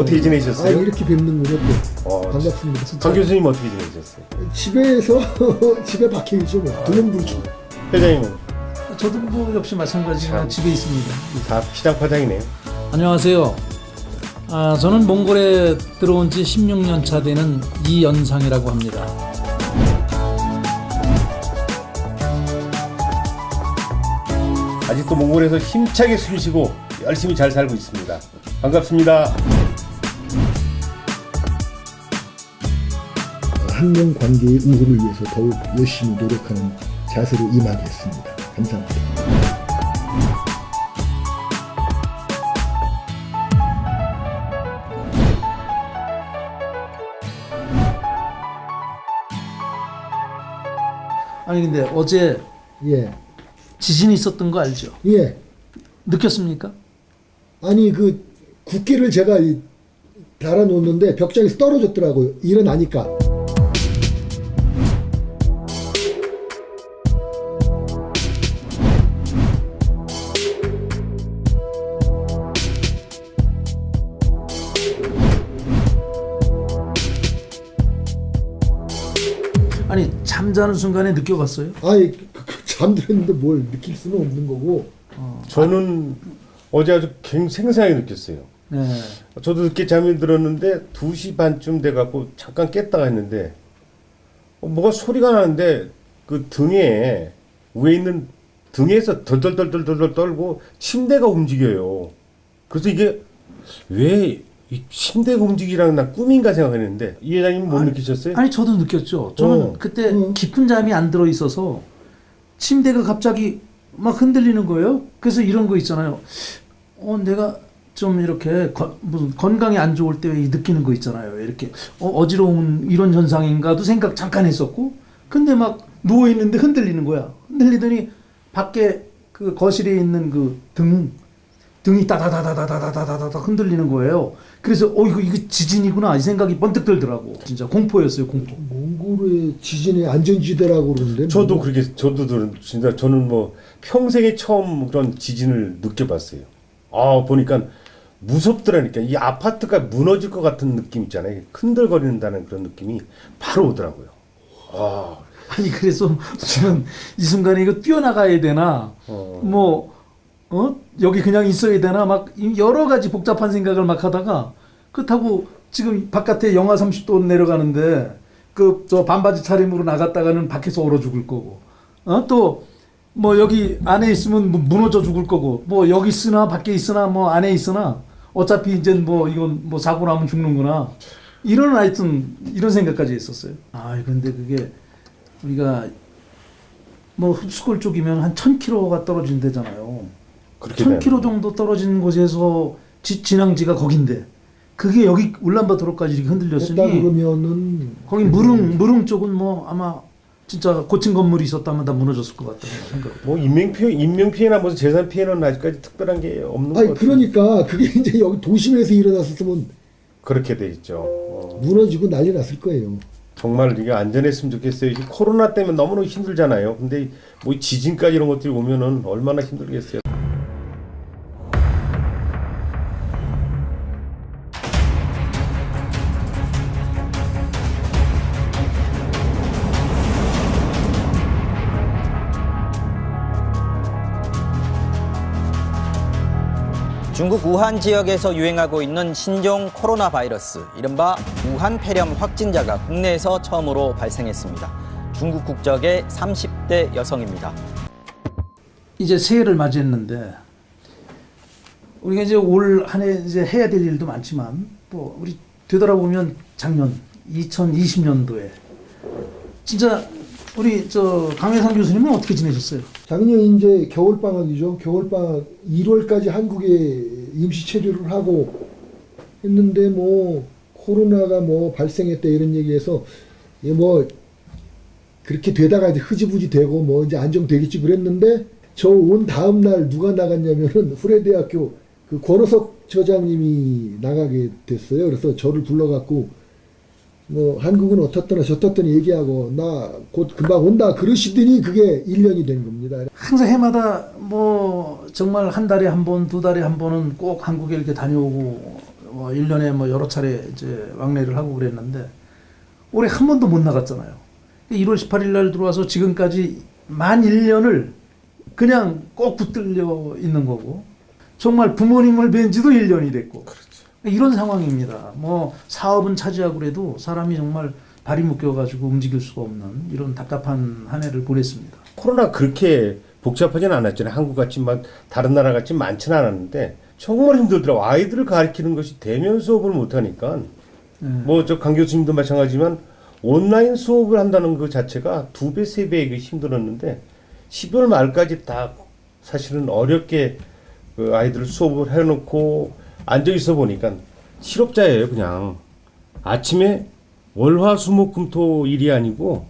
어떻게 지내셨어요? 아, 이렇게 뵙는군요 또. 반갑습니다. 강 교수님 어떻게 지내셨어요? 집에서 집에 박혀있죠 뭐. 두명불주. 회장님은 저도 뭐 역시 마찬가지지만 참. 집에 있습니다. 다 피장파장이네요. 안녕하세요. 저는 몽골에 들어온 지 16년 차 되는 이연상이라고 합니다. 아직도 몽골에서 힘차게 숨쉬고 열심히 잘 살고 있습니다. 반갑습니다. 한명 관계의 우호를 위해서 더욱 열심히 노력하는 자세로 임하겠습니다. 감사합니다. 아니 근데 어제 예, 지진이 있었던 거 알죠? 예. 느꼈습니까? 아니 그 국기를 제가 달아놓는데 벽장에서 떨어졌더라고요. 일어나니까. 아니 잠자는 순간에 느껴봤어요? 아니 잠들었는데 뭘 느낄 수는 없는 거고. 저는 어제 아주 생생하게 느꼈어요. 네. 저도 늦게 잠이 들었는데 2시 반쯤 돼갖고 잠깐 깼다가 했는데 뭐가 소리가 나는데 그 등에 위에 있는 등에서 덜덜덜덜덜 떨고 침대가 움직여요. 그래서 이게 왜 이 침대가 움직이라는 나 꿈인가 생각했는데 이 회장님 못 느끼셨어요? 아니 저도 느꼈죠. 저는 그때 깊은 잠이 안 들어 있어서 침대가 갑자기 막 흔들리는 거예요. 그래서 이런 거 있잖아요. 내가 좀 이렇게 무슨 건강이 안 좋을 때 느끼는 거 있잖아요. 이렇게 어지러운 이런 현상인가도 생각 잠깐 했었고, 근데 막 누워 있는데 흔들리는 거야. 흔들리더니 밖에 그 거실에 있는 그 등이 따다다다다다다다다 흔들리는 거예요. 그래서 이거 지진이구나 이 생각이 번뜩 들더라고. 진짜 공포였어요, 공포. 몽골의 지진의 안전지대라고 그러는데. 저도 뭐. 그렇게 진짜 저는 뭐 평생에 처음 그런 지진을 느껴봤어요. 보니까 무섭더라니까. 이 아파트가 무너질 것 같은 느낌 있잖아요. 흔들거린다는 그런 느낌이 바로 오더라고요. 아니 그래서 저는 이 순간에 이거 뛰어나가야 되나 여기 그냥 있어야 되나 막 여러 가지 복잡한 생각을 막 하다가 그렇다고 지금 바깥에 영하 30도 내려가는데 저 반바지 차림으로 나갔다가는 밖에서 얼어 죽을 거고 또 뭐 여기 안에 있으면 무너져 죽을 거고 뭐 여기 있으나 밖에 있으나 뭐 안에 있으나 어차피 이제 뭐 이건 뭐 사고 나면 죽는구나 이런 하여튼 이런 생각까지 했었어요. 근데 그게 우리가 뭐 흡수골 쪽이면 한 1000km가 떨어진 데잖아요. 1000km 정도 떨어진 곳에서 진앙지가 거긴데 그게 여기 울란바토르까지 이렇게 흔들렸으니 그러면은 거기 무릉 쪽은 뭐 아마 진짜 고층 건물이 있었다면 다 무너졌을 것 같다는 생각. 뭐 인명 피해나 무슨 재산 피해는 아직까지 특별한 게 없는 것 같아요. 그러니까 그게 이제 여기 도심에서 일어났었으면 그렇게 돼 있죠. 무너지고 난리 났을 거예요. 정말 이게 안전했으면 좋겠어요. 코로나 때문에 너무너무 힘들잖아요. 근데 뭐 지진까지 이런 것들이 오면은 얼마나 힘들겠어요. 중국 우한 지역에서 유행하고 있는 신종 코로나 바이러스, 이른바 우한 폐렴 확진자가 국내에서 처음으로 발생했습니다. 중국 국적의 30대 여성입니다. 이제 새해를 맞이했는데 우리가 이제 올 한 해 이제 해야 될 일도 많지만 또 우리 되돌아보면 작년 2020년도에 진짜 우리 강혜상 교수님은 어떻게 지내셨어요? 작년 이제 겨울방학이죠. 겨울방학 1월까지 한국에 임시 체류를 하고 했는데 뭐 코로나가 뭐 발생했다 이런 얘기해서 뭐 그렇게 되다가 이제 흐지부지 되고 뭐 이제 안정되겠지 그랬는데 저 온 다음 날 누가 나갔냐면은 후레대학교 그 권호석 저장님이 나가게 됐어요. 그래서 저를 불러갖고 뭐 한국은 어떻더나 저떻더나 얘기하고 나 곧 금방 온다 그러시더니 그게 1년이 된 겁니다. 항상 해마다 뭐 정말 한 달에 한 번, 두 달에 한 번은 꼭 한국에 이렇게 다녀오고 뭐 1년에 뭐 여러 차례 이제 왕래를 하고 그랬는데 올해 한 번도 못 나갔잖아요. 1월 18일 날 들어와서 지금까지 만 1년을 그냥 꼭 붙들려 있는 거고 정말 부모님을 뵌 지도 1년이 됐고 이런 상황입니다. 뭐 사업은 차지하고 그래도 사람이 정말 발이 묶여가지고 움직일 수가 없는 이런 답답한 한 해를 보냈습니다. 코로나 그렇게 복잡하진 않았잖아요. 한국 같이 다른 나라 같이 많지는 않았는데 정말 힘들더라고. 아이들을 가르치는 것이 대면 수업을 못 하니까 뭐 저 강 교수님도 마찬가지지만 온라인 수업을 한다는 그 자체가 2배, 3배 힘들었는데 12월 말까지 다 사실은 어렵게 그 아이들 수업을 해놓고 앉아 있어 보니까 실업자예요. 그냥 아침에 월화수목금토 일이 아니고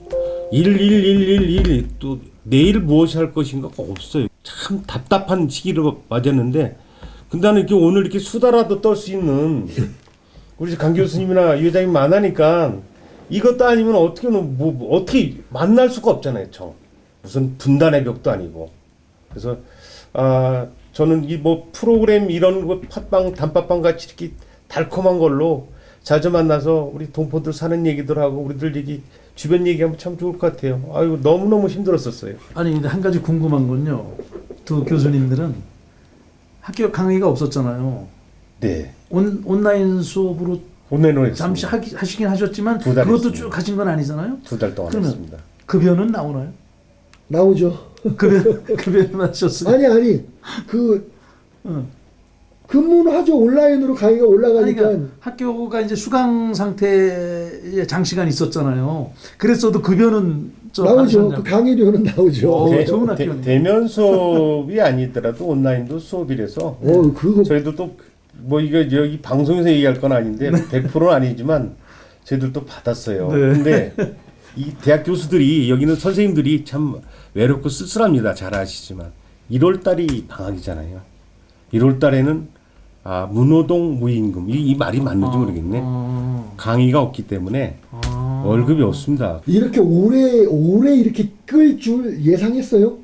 일 또 내일 무엇이 할 것인가 없어요. 참 답답한 시기로 맞았는데 근데 나는 이렇게 오늘 이렇게 수다라도 떨 수 있는 우리 강 교수님이나 유 회장님 만나니까 이것도 아니면 어떻게 만날 수가 없잖아요. 무슨 분단의 벽도 아니고. 그래서 저는 이 뭐 프로그램 이런 거 팟빵 단팥빵 같이 이렇게 달콤한 걸로 자주 만나서 우리 동포들 사는 얘기들 하고 우리들 얘기 주변 얘기하면 참 좋을 것 같아요. 아이고 너무너무 힘들었었어요. 아니 근데 한 가지 궁금한 건요. 두 교수님들은 학교 강의가 없었잖아요. 네. 온라인 수업으로 오늘은 잠시 하시긴 하셨지만 두달 그것도 했습니다. 쭉 하신 건 아니잖아요. 2달 동안 그러면 했습니다. 급여는 나오나요? 나오죠. 급여는 하셨어요? 아니 그 응. 근무는 하죠. 온라인으로 강의가 아니, 올라가니까. 그러니까 학교가 이제 수강 상태에 장시간 있었잖아요. 그랬어도 급여는 나오죠. 받으셨냐고. 그 강의료는 나오죠. 좋은 학교네요. 대면 수업이 아니더라도 온라인도 수업이라서 그거 저희도 또 뭐 이거 여기 방송에서 얘기할 건 아닌데 100%는 아니지만 저희들도 받았어요. 네. 근데 이 대학 교수들이 여기는 선생님들이 참 외롭고 쓸쓸합니다. 잘 아시지만 1월 달이 방학이잖아요. 1월 달에는 무노동 무임금 이 말이 맞는지 모르겠네. 강의가 없기 때문에 월급이 없습니다. 이렇게 오래 이렇게 끌 줄 예상했어요?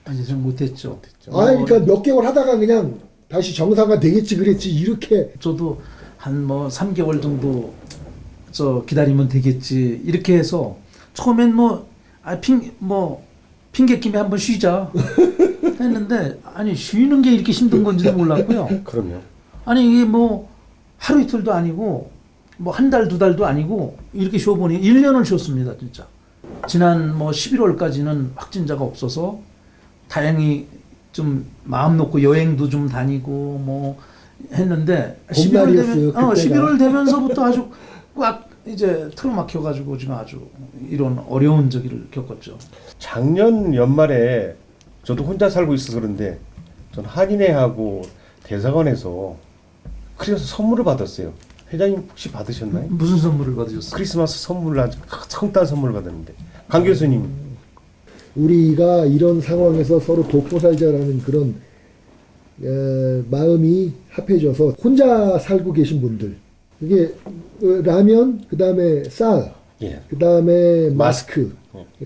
아니 좀 못했죠. 그러니까 몇 개월 하다가 그냥 다시 정상화 되겠지 그랬지 이렇게. 저도 한 뭐 3개월 정도 기다리면 되겠지 이렇게 해서 처음엔 핑계 김에 한번 쉬자 했는데 아니 쉬는 게 이렇게 힘든 건지도 몰랐고요. 그럼요. 아니 이게 뭐 하루 이틀도 아니고 뭐 한 달 두 달도 아니고 이렇게 쉬어보니 1년을 쉬었습니다 진짜. 지난 11월까지는 확진자가 없어서 다행히 좀 마음 놓고 여행도 좀 다니고 뭐 했는데 11월 되면서부터 아주 꽉 이제 틀어막혀가지고 지금 아주 이런 어려운 저기를 겪었죠. 작년 연말에 저도 혼자 살고 있어서 그런데 전 한인회하고 대사관에서 그래서 선물을 받았어요. 회장님 혹시 받으셨나요? 무슨 선물을 받으셨어요? 크리스마스 선물을 아주 성탄 선물을 받았는데 강 교수님 우리가 이런 상황에서 서로 돕고 살자라는 그런 마음이 합해져서 혼자 살고 계신 분들 이게 라면 그다음에 쌀 예. 그다음에 마스크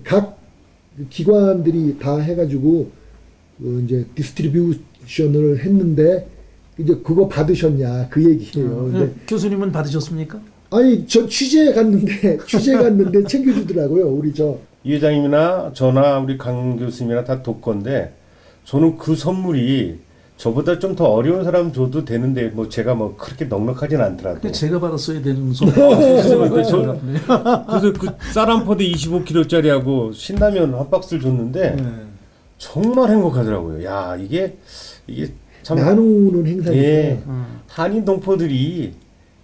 각 기관들이 다 해가지고 이제 디스트리뷰션을 했는데 이제 그거 받으셨냐 그 얘기예요. 근데 교수님은 받으셨습니까? 아니 저 취재 갔는데 챙겨주더라고요. 우리 이 회장님이나 저나 우리 강 교수님이나 다 독건데 저는 그 선물이 저보다 좀 더 어려운 사람 줘도 되는데 뭐 제가 뭐 그렇게 넉넉하진 않더라도 제가 받았어야 되는 선물. 그래서 그 쌀 한 포대 25kg짜리하고 신라면 한 박스를 줬는데 정말 행복하더라고요. 야 이게 참 나누는 행사니까. 예, 한인 동포들이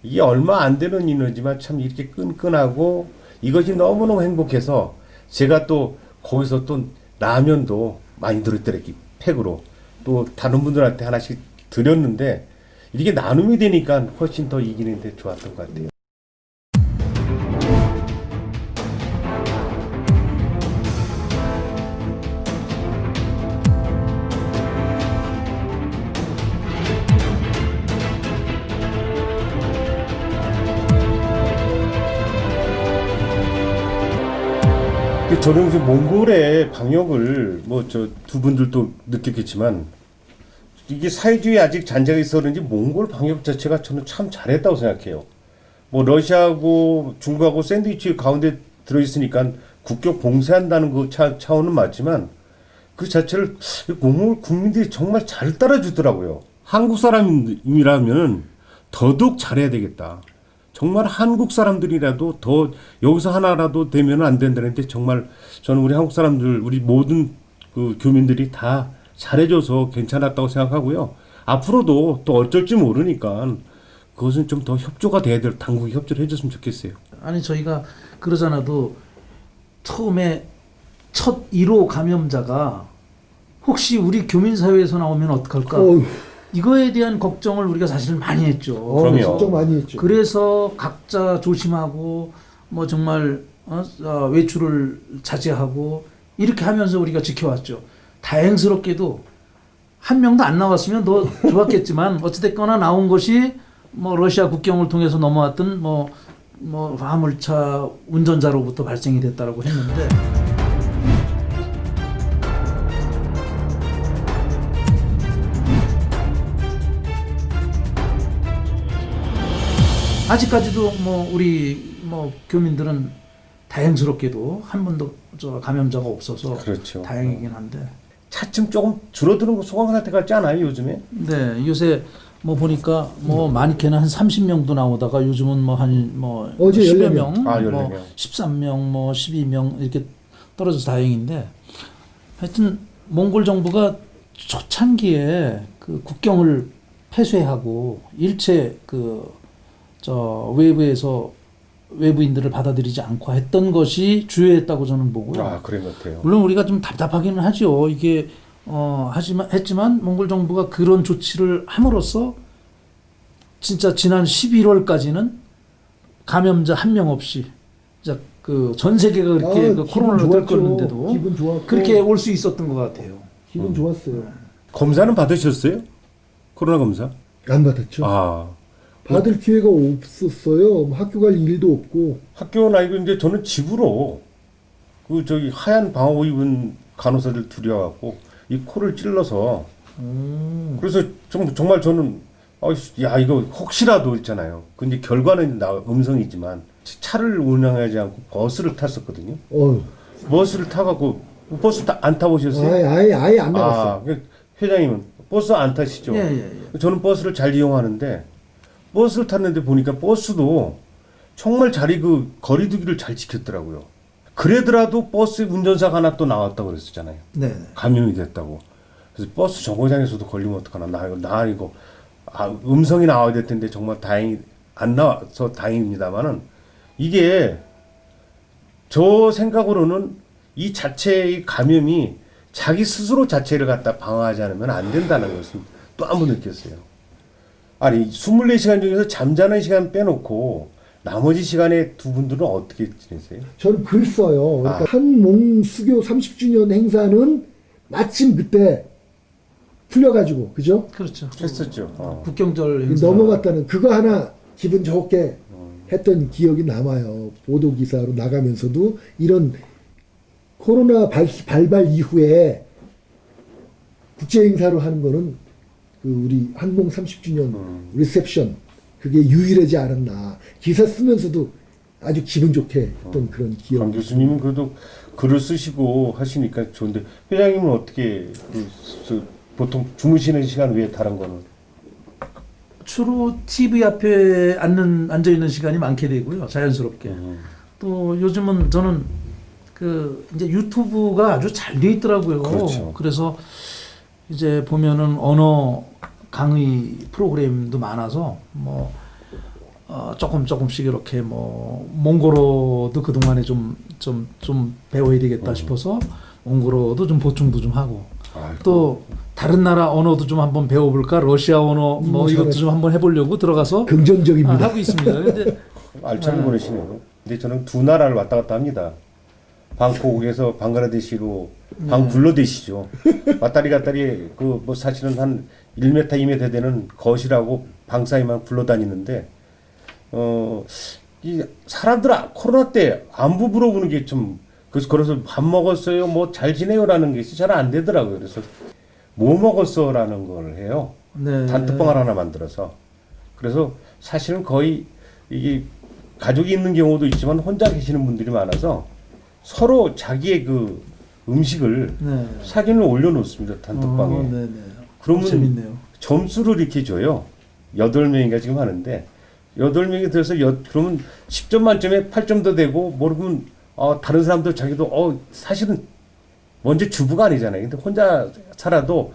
이게 얼마 안 되는 인원이지만 참 이렇게 끈끈하고 이것이 너무너무 행복해서 제가 또 거기서 또 라면도 많이 들었더랬기 팩으로 또 다른 분들한테 하나씩 드렸는데 이게 나눔이 되니까 훨씬 더 이기는데 좋았던 것 같아요. 저는 그 몽골의 방역을 뭐 저 두 분들도 느꼈겠지만 이게 사회주의 아직 잔재가 있어 그런지 몽골 방역 자체가 저는 참 잘했다고 생각해요. 뭐 러시아하고 중국하고 샌드위치 가운데 들어있으니까 국경 봉쇄한다는 그 차원은 맞지만 그 자체를 몽골 국민들이 정말 잘 따라주더라고요. 한국 사람이라면 더더욱 잘해야 되겠다. 정말 한국 사람들이라도 더 여기서 하나라도 되면 안 된다는데 정말 저는 우리 한국 사람들 우리 모든 그 교민들이 다 잘해줘서 괜찮았다고 생각하고요. 앞으로도 또 어쩔지 모르니까 그것은 좀 더 협조가 돼야 될 당국이 협조를 해줬으면 좋겠어요. 아니 저희가 그러잖아도 처음에 첫 1호 감염자가 혹시 우리 교민사회에서 나오면 어떡할까? 어휴, 이거에 대한 걱정을 우리가 사실 많이 했죠. 그럼요. 걱정 많이 했죠. 그래서 각자 조심하고 뭐 정말 외출을 자제하고 이렇게 하면서 우리가 지켜왔죠. 다행스럽게도 한 명도 안 나왔으면 더 좋았겠지만 어찌됐거나 나온 것이 뭐 러시아 국경을 통해서 넘어왔던 뭐 화물차 운전자로부터 발생이 됐다라고 했는데 아직까지도 뭐 우리 뭐 교민들은 다행스럽게도 한 번도 저 감염자가 없어서 그렇죠. 다행이긴 한데 차츰 조금 줄어드는 거 소강 상태 같지 않아요 요즘에? 네 요새 뭐 보니까 뭐 많게는 한 30명도 나오다가 요즘은 뭐 한 뭐 어제 10여 14명. 명, 아, 뭐 14명. 13명, 뭐 12명 이렇게 떨어져서 다행인데 하여튼 몽골 정부가 초창기에 그 국경을 폐쇄하고 일체 그 저 외부에서 외부인들을 받아들이지 않고 했던 것이 주요했다고 저는 보고요. 아 그런 것 같아요. 물론 우리가 좀 답답하기는 하죠. 이게 했지만 몽골 정부가 그런 조치를 함으로써 진짜 지난 11월까지는 감염자 한 명 없이 진짜 그 전 세계가 그렇게 그 코로나를 들끓는데도 기분 좋았고 그렇게 올 수 있었던 것 같아요. 기분 좋았어요. 검사는 받으셨어요? 코로나 검사? 안 받았죠. 아 받을 기회가 없었어요. 뭐 학교 갈 일도 없고. 학교는 아니고 이제 저는 집으로 그 저기 하얀 방호 입은 간호사들 둘이 와갖고 이 코를 찔러서 그래서 정말 저는 야 이거 혹시라도 있잖아요. 근데 결과는 음성이지만 차를 운행하지 않고 버스를 탔었거든요. 버스를 타갖고 버스 안 타보셨어요? 아예 안 나갔어요. 회장님은 버스 안 타시죠? 예. 저는 버스를 잘 이용하는데 버스를 탔는데 보니까 버스도 정말 자리 그 거리두기를 잘 지켰더라고요. 그래더라도 버스 운전사가 하나 또 나왔다고 그랬었잖아요. 네. 감염이 됐다고. 그래서 버스 정거장에서도 걸리면 어떡하나. 나 이거 음성이 나와야 될 텐데 정말 다행히 안 나와서 다행입니다만은 이게 저 생각으로는 이 자체의 감염이 자기 스스로 자체를 갖다 방어하지 않으면 안 된다는 것을 또 한 번 느꼈어요. 아니 24시간 중에서 잠자는 시간 빼놓고 나머지 시간에 두 분들은 어떻게 지내세요? 저는 글 써요. 그러니까 한몽 수교 30주년 행사는 마침 그때 풀려가지고 그죠? 그렇죠. 했었죠. 국경절 행사. 넘어갔다는 그거 하나 기분 좋게 했던 기억이 남아요. 보도 기사로 나가면서도 이런 코로나 발발 이후에 국제 행사로 하는 거는 그 우리 한몽 30주년 리셉션 그게 유일하지 않았나. 기사 쓰면서도 아주 기분 좋게 했던 그런 기억. 강 교수님은 그래도 글을 쓰시고 하시니까 좋은데 회장님은 어떻게 보통 주무시는 시간 외에 다른 거는? 주로 TV 앞에 앉아 있는 시간이 많게 되고요. 자연스럽게. 또 요즘은 저는 그 이제 유튜브가 아주 잘 돼 있더라고요. 그렇죠. 그래서 이제 보면은 언어 강의 프로그램도 많아서 뭐 조금씩 이렇게 뭐 몽골어도 그 동안에 좀 배워야 되겠다 싶어서 몽골어도 좀 보충도 좀 하고 또 다른 나라 언어도 좀 한번 배워볼까 러시아 언어 뭐 이것도 좀 한번 해보려고 들어가서 긍정적입니다. 하고 있습니다. 근데 알차게 보내시네요. 근데 저는 두 나라를 왔다 갔다 합니다. 방콕에서 방글라데시로 방글라데시죠. 왔다리 갔다리 그 뭐 사실은 한 1m 2m 되는 거실하고 방 사이만 굴러다니는데 이 사람들 코로나 때 안부 물어보는 게 좀 그래서 밥 먹었어요 뭐 잘 지내요라는 게 잘 안 되더라고요. 그래서 뭐 먹었어라는 걸 해요. 네. 단톡방을 하나 만들어서. 그래서 사실은 거의 이게 가족이 있는 경우도 있지만 혼자 계시는 분들이 많아서 서로 자기의 그 음식을 네. 사진을 올려놓습니다. 단톡방에. 네네. 그러면 재밌네요. 점수를 이렇게 줘요. 8명인가 지금 하는데 8명이 들어서 그러면 10점 만점에 8점도 되고 모르면 다른 사람도 자기도 사실은 먼저 주부가 아니잖아요. 근데 혼자 살아도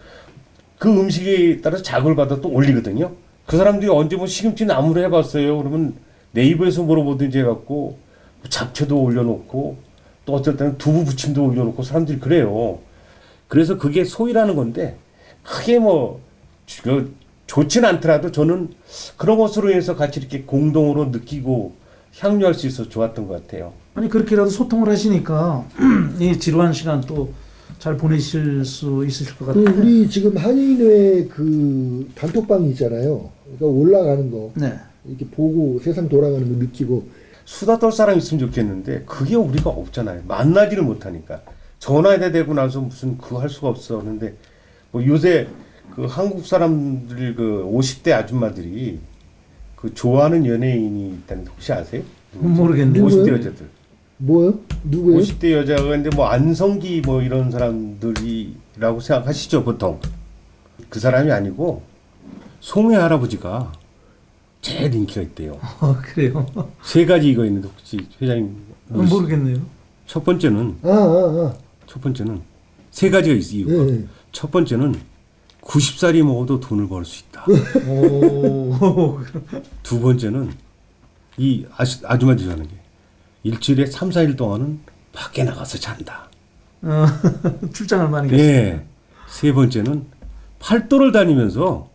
그 음식에 따라서 자극을 받아 또 올리거든요. 그 사람들이 언제 뭐 시금치 나물을 해봤어요. 그러면 네이버에서 물어보든지 해갖고 잡채도 올려놓고 또 어쩔 때는 두부 부침도 올려놓고 사람들이 그래요. 그래서 그게 소위라는 건데 크게 좋진 않더라도 저는 그런 것으로 인해서 같이 이렇게 공동으로 느끼고 향유할 수 있어서 좋았던 것 같아요. 아니 그렇게라도 소통을 하시니까 이 지루한 시간 또 잘 보내실 수 있으실 것 같아요. 우리 지금 한인회 그 단톡방이 있잖아요. 그러니까 올라가는 거 네. 이렇게 보고 세상 돌아가는 거 느끼고 수다 떨 사람 있으면 좋겠는데 그게 우리가 없잖아요. 만나지를 못하니까. 전화해야 되고 나서 무슨 그거 할 수가 없어. 그런데 뭐 요새 그 한국 사람들 그 50대 아줌마들이 그 좋아하는 연예인이 있다는데 혹시 아세요? 모르겠네요. 50대 누구요? 여자들. 뭐요? 누구예요? 50대 여자가 근데 뭐 안성기 뭐 이런 사람들이라고 생각하시죠 보통. 그 사람이 아니고 송해 할아버지가 제일 인기가 있대요. 그래요. 3가지 이거 있는데 혹시 회장님 모르겠네요. 첫 번째는 첫 번째는 3가지가 있어 이유가. 네. 첫 번째는 90살이 먹어도 돈을 벌 수 있다. 오. 두 번째는 이 아줌마들이 하는 게 일주일에 3, 4일 동안은 밖에 나가서 잔다. 출장을 많이 갔어요. 네. 세 번째는 팔도를 다니면서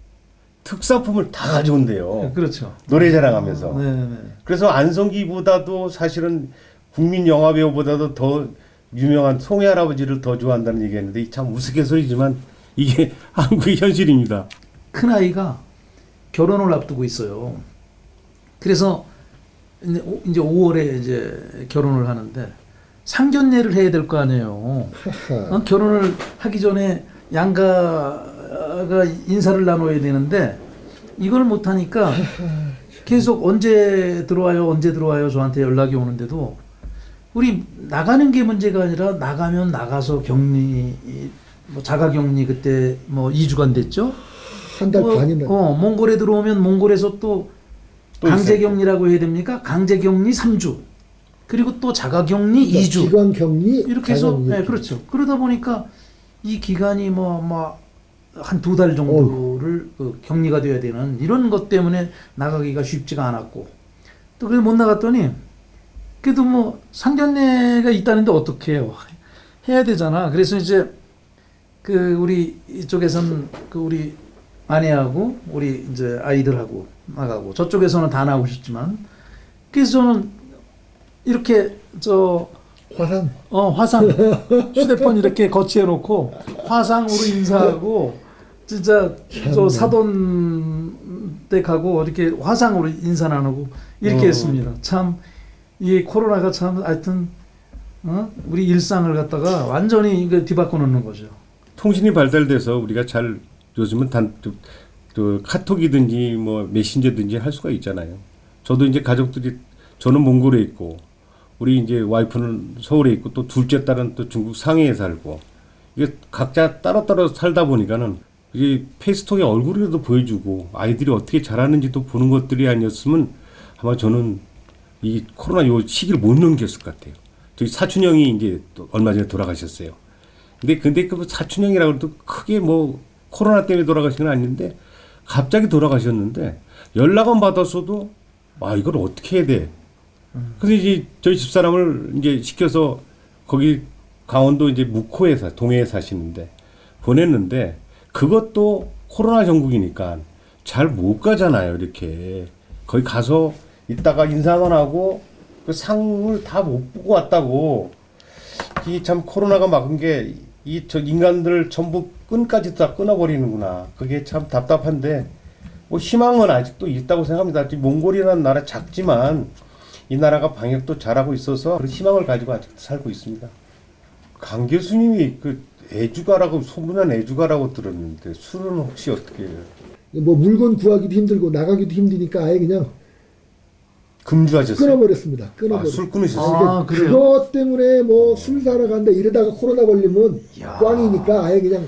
특산품을 다 가져온대요. 그렇죠. 노래 자랑하면서. 네네. 그래서 안성기보다도 사실은 국민 영화 배우보다도 더 유명한 송해 할아버지를 더 좋아한다는 얘기했는데 참 우스갯소리지만 이게 한국의 현실입니다. 큰 아이가 결혼을 앞두고 있어요. 그래서 이제 5월에 이제 결혼을 하는데 상견례를 해야 될 거 아니에요. 결혼을 하기 전에 양가가 인사를 나눠야 되는데 이걸 못 하니까 계속 언제 들어와요 저한테 연락이 오는데도 우리 나가는 게 문제가 아니라 나가면 나가서 격리 뭐 자가격리 그때 뭐 2주간 됐죠. 한 달 반이나. 몽골에 들어오면 몽골에서 또 강제격리라고 해야 됩니까? 강제격리 3주. 그리고 또 자가격리 2주. 기관격리 이렇게 해서 자가격리. 네, 그렇죠. 그러다 보니까 이 기간이 한 2달 정도를 그 격리가 돼야 되는 이런 것 때문에 나가기가 쉽지가 않았고 또 그래서 못 나갔더니 그래도 뭐 상견례가 있다는데 어떻게 해요? 해야 되잖아. 그래서 이제 그 우리 이쪽에서는 그 우리 아내하고 우리 이제 아이들하고 나가고 저쪽에서는 다 나오셨지만 그래서 저는 이렇게 화상 휴대폰 이렇게 거치해 놓고 화상으로 인사하고 진짜 저 사돈 댁하고 이렇게 화상으로 인사 나누고 이렇게 했습니다. 참 이 코로나가 참 하여튼 우리 일상을 갖다가 완전히 이거 뒤바꿔 놓는 거죠. 통신이 발달돼서 우리가 잘 요즘은 카톡이든지 뭐 메신저든지 할 수가 있잖아요. 저도 이제 가족들이 저는 몽골에 있고 우리 이제 와이프는 서울에 있고 또 둘째 딸은 또 중국 상해에 살고 이게 각자 따로따로 살다 보니까는 이게 페이스톡에 얼굴이라도 보여주고 아이들이 어떻게 자라는지도 보는 것들이 아니었으면 아마 저는 이 코로나 요 시기를 못 넘겼을 것 같아요. 저희 사촌 형이 이제 또 얼마 전에 돌아가셨어요. 근데 그 사촌 형이라고 해도 크게 뭐 코로나 때문에 돌아가신 건 아닌데 갑자기 돌아가셨는데 연락은 받았어도 이걸 어떻게 해야 돼? 그래서 이제 저희 집사람을 이제 시켜서 거기 강원도 이제 묵호에 동해에 사시는데 보냈는데 그것도 코로나 전국이니까 잘 못 가잖아요. 이렇게 거기 가서 있다가 인사만 하고 그 상을 다 못 보고 왔다고. 이 참 코로나가 막은 게 저 인간들 전부 끈까지 다 끊어버리는구나. 그게 참 답답한데 뭐 희망은 아직도 있다고 생각합니다. 몽골이라는 나라 작지만 이 나라가 방역도 잘하고 있어서 그런 희망을 가지고 아직도 살고 있습니다. 강 교수님이 그 애주가라고 소문난 애주가라고 들었는데 술은 혹시 어떻게 해요? 뭐 물건 구하기도 힘들고 나가기도 힘드니까 아예 그냥 금주하셨어요? 끊어버렸습니다. 끊어버렸어요. 술 끊으셨어요? 아, 그래요? 그것 때문에 뭐 술 사러 간다 이러다가 코로나 걸리면 야. 꽝이니까 아예 그냥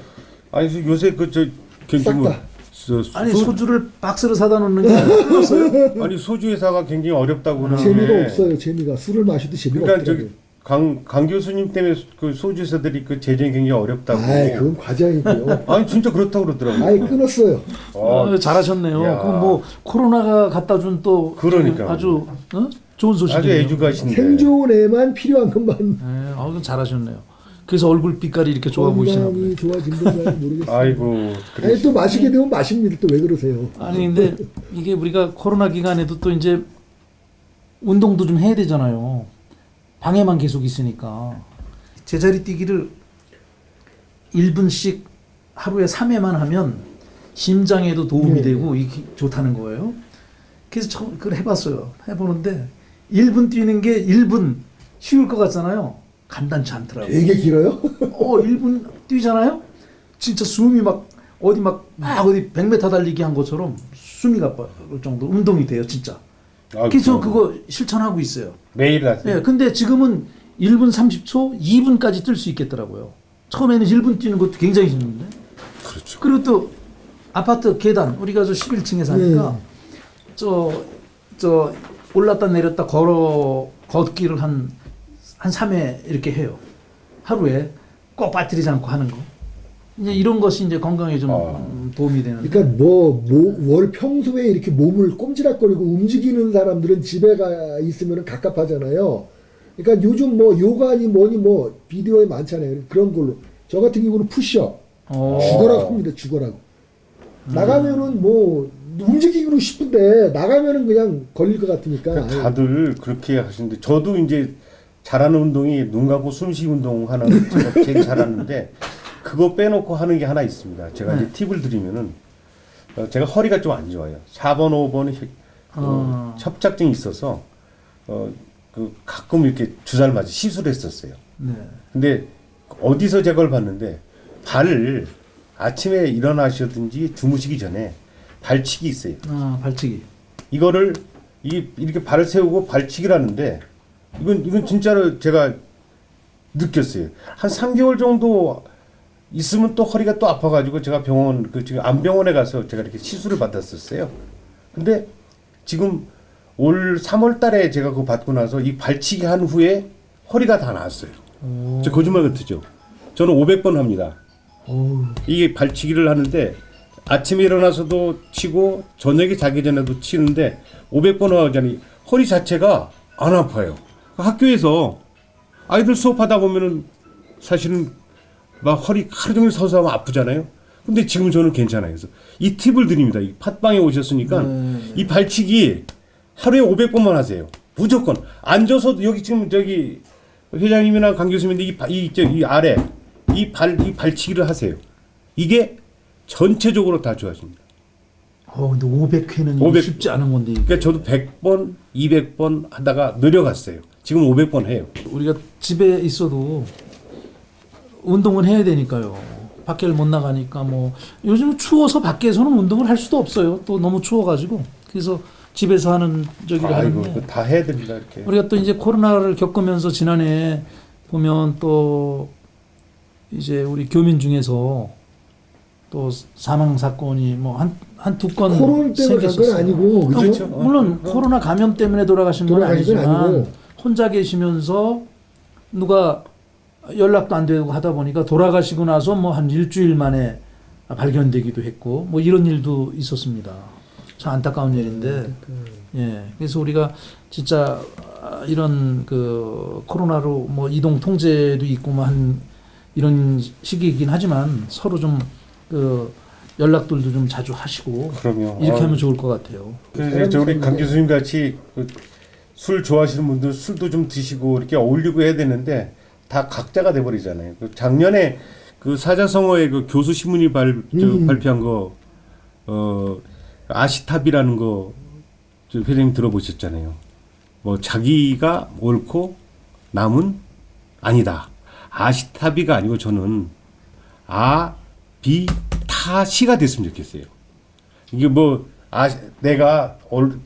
아니 요새 그저 싹 다. 아니 소주를 박스로 사다 놓는 게 없어요? 아니 소주 회사가 굉장히 어렵다고 그러는데 재미가 없어요. 재미가 술을 마셔도 재미가 그러니까 없더라고요. 저기 강 교수님 때문에 그 소주 회사들이 그 재정이 굉장히 어렵다고. 아이 그건 과장이고요. 아니 진짜 그렇다고 그러더라고요. 아예 끊었어요. 잘하셨네요. 야. 그럼 뭐 코로나가 갖다 준 또 그러니까. 아주 좋은 아주 소식이네요. 애주가신데. 생존에만 필요한 것만 네, 그건 잘하셨네요. 그래서 얼굴 빛깔이 이렇게 좋아 보이시나 보네요. 건강이 좋아진 건지 모르겠어요. 아이고 그래. 아니, 또 마시게 되면 마십니다. 또 왜 그러세요? 아니 근데 이게 우리가 코로나 기간에도 또 이제 운동도 좀 해야 되잖아요. 방에만 계속 있으니까 제자리 뛰기를 1분씩 하루에 3회만 하면 심장에도 도움이 네. 되고 이게 좋다는 거예요. 그래서 처음 그걸 해봤어요. 해보는데 1분 뛰는 게 1분 쉬울 것 같잖아요. 간단치 않더라고요. 되게 길어요? 1분 뛰잖아요. 진짜 숨이 막 어디 어디 100m 달리기 한 것처럼 숨이 가빠올 정도 운동이 돼요, 진짜. 그래서 그거 실천하고 있어요. 매일 하세요? 예, 근데 지금은 1분 30초, 2분까지 뛸 수 있겠더라고요. 처음에는 1분 뛰는 것도 굉장히 힘든데. 그렇죠. 그리고 또 아파트 계단, 우리가 저 11층에 사니까 저 올랐다 내렸다 걷기를 한 3회 이렇게 해요. 하루에 꼭 빠뜨리지 않고 하는 거. 이제 이런 것이 이제 건강에 좀 도움이 되는. 그러니까 월 평소에 이렇게 몸을 꼼지락거리고 움직이는 사람들은 집에 가 있으면 갑갑하잖아요. 그러니까 요즘 뭐 요가니 뭐니 뭐 비디오에 많잖아요. 그런 걸로. 저 같은 경우는 푸시업. 죽어라고 합니다. 죽어라고. 나가면은 뭐 움직이기로 싶은데 나가면은 그냥 걸릴 것 같으니까. 그러니까 다들 그렇게 하시는데 저도 이제 잘하는 운동이 눈 감고 숨쉬기 운동 하는 제가 제일 잘하는데 그거 빼놓고 하는 게 하나 있습니다. 제가 이제 팁을 드리면은 제가 허리가 좀 안 좋아요. 4번, 5번 협착증이 있어서 그 가끔 이렇게 주사를 맞아 시술했었어요. 네. 근데 어디서 제가 그걸 봤는데 발을 아침에 일어나시든지 주무시기 전에 발치기 있어요. 발치기. 이거를 이렇게 발을 세우고 발치기를 하는데 이건 진짜로 제가 느꼈어요. 한 3개월 정도 있으면 또 허리가 또 아파가지고 제가 병원 지금 안병원에 가서 제가 이렇게 시술을 받았었어요. 근데 지금 올 3월달에 제가 그거 받고 나서 이 발치기 한 후에 허리가 다 나았어요. 저 거짓말 같으죠? 저는 500번 합니다. 이게 발치기를 하는데 아침에 일어나서도 치고 저녁에 자기 전에도 치는데 500번 하자니 허리 자체가 안 아파요. 학교에서 아이들 수업하다 보면은 사실은 막 허리 하루 종일 서서 하면 아프잖아요. 근데 지금 저는 괜찮아요. 그래서 이 팁을 드립니다. 이 팟빵에 오셨으니까 이 발치기 하루에 500번만 하세요. 무조건 앉아서도 여기 지금 저기 회장님이나 강 교수님인데 이 아래 이 발치기를 하세요. 이게 전체적으로 다 좋아집니다. 근데 500회는 500 쉽지 않은 건데. 그러니까 저도 100번, 200번 하다가 늘어갔어요. 지금 500번 해요. 우리가 집에 있어도 운동을 해야 되니까요. 밖에를 못 나가니까 뭐 요즘 추워서 밖에서는 운동을 할 수도 없어요. 또 너무 추워가지고 그래서 집에서 하는 저기를 아이고 하는데 다 해야 됩니다 이렇게. 우리가 또 이제 코로나를 겪으면서 지난해 보면 또 이제 우리 교민 중에서 또 사망 사건이 뭐 한 두 건 코로나 때문에 간 건 아니고 그죠? 그렇죠. 물론 코로나 감염 때문에 돌아가신 건 돌아가신 건 아니지만 아니고. 혼자 계시면서 누가 연락도 안 되고 하다 보니까 돌아가시고 나서 뭐 한 일주일 만에 발견되기도 했고 뭐 이런 일도 있었습니다. 참 안타까운 일인데 예 그래서 우리가 진짜 이런 그 코로나로 뭐 이동 통제도 있고 뭐 한 이런 시기이긴 하지만 서로 좀 그 연락들도 좀 자주 하시고 그럼요. 이렇게 하면 좋을 것 같아요. 그래서 우리 강 교수님 같이 술 좋아하시는 분들 술도 좀 드시고 이렇게 어울리고 해야 되는데 다 각자가 돼버리잖아요. 작년에 그 사자성어의 그 교수 신문이 발표한 거 아시탑이라는 거 회장님 들어보셨잖아요. 뭐 자기가 옳고 남은 아니다. 아시탑이가 아니고 저는 아, 비, 타, 시가 됐으면 좋겠어요. 이게 뭐, 내가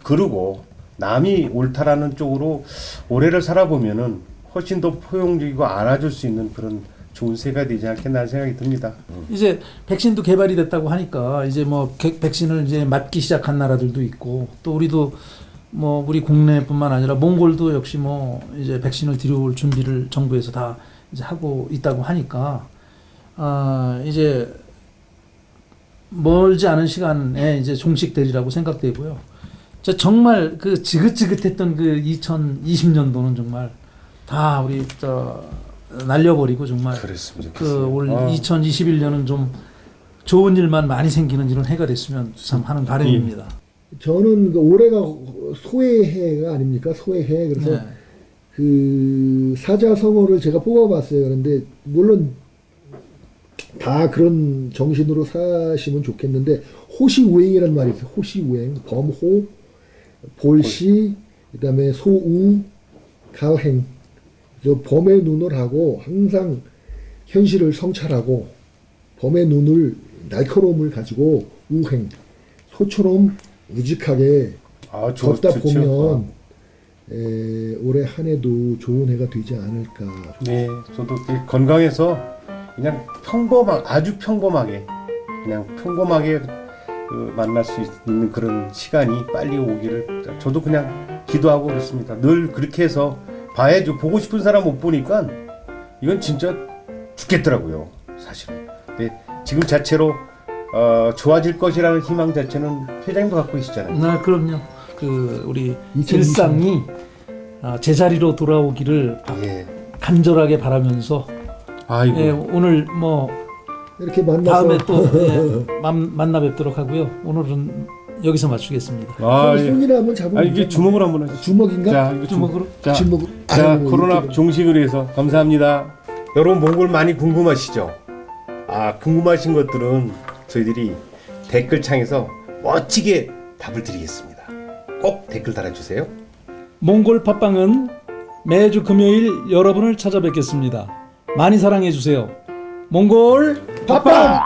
그러고 남이 옳다라는 쪽으로 오래를 살아보면은 훨씬 더 포용적이고 안아줄 수 있는 그런 좋은 새가 되지 않겠나 생각이 듭니다. 이제 백신도 개발이 됐다고 하니까 이제 뭐 백신을 이제 맞기 시작한 나라들도 있고 또 우리도 뭐 우리 국내뿐만 아니라 몽골도 역시 뭐 이제 백신을 들여올 준비를 정부에서 다 이제 하고 있다고 하니까 이제 멀지 않은 시간에 이제 종식되리라고 생각되고요. 저 정말 그 지긋지긋했던 그 2020년도는 정말 다 우리 날려버리고 정말 그랬으면 그 좋겠어요. 올 2021년은 좀 좋은 일만 많이 생기는 이런 해가 됐으면 참 하는 바람입니다. 저는 그 올해가 소해해가 아닙니까? 소해해. 그래서 네. 그 사자성어를 제가 뽑아봤어요. 그런데 물론 다 그런 정신으로 사시면 좋겠는데 호시우행이라는 말이 있어요. 호시우행, 범호, 볼시, 그다음에 소우, 가행. 저 범의 눈을 하고 항상 현실을 성찰하고 범의 눈을 날카로움을 가지고 우행, 소처럼 우직하게 걷다 보면 올해 한 해도 좋은 해가 되지 않을까. 네, 저도 건강해서 그냥 아주 평범하게 그냥 평범하게 만날 수 있는 그런 시간이 빨리 오기를 저도 그냥 기도하고 그렇습니다. 늘 그렇게 해서 봐야죠. 보고 싶은 사람 못 보니까 이건 진짜 죽겠더라고요, 사실은. 근데 지금 자체로 좋아질 것이라는 희망 자체는 회장님도 갖고 계시잖아요. 네, 그럼요. 그 우리 2020. 일상이 제자리로 돌아오기를 예. 간절하게 바라면서 아이고. 예, 오늘 뭐 이렇게 만나서 다음에 또 만나 뵙도록 하고요. 오늘은 여기서 마치겠습니다. 손이나 한번 잡으면 이게 주먹으로 한번 하시죠. 주먹인가? 자, 이거 주먹으로? 자, 주먹으로. 자, 아이고, 코로나 이렇게. 종식을 위해서 감사합니다. 여러분 몽골 많이 궁금하시죠? 궁금하신 것들은 저희들이 댓글창에서 멋지게 답을 드리겠습니다. 꼭 댓글 달아주세요. 몽골 팟빵은 매주 금요일 여러분을 찾아뵙겠습니다. 많이 사랑해 주세요. 몽골 팟빵!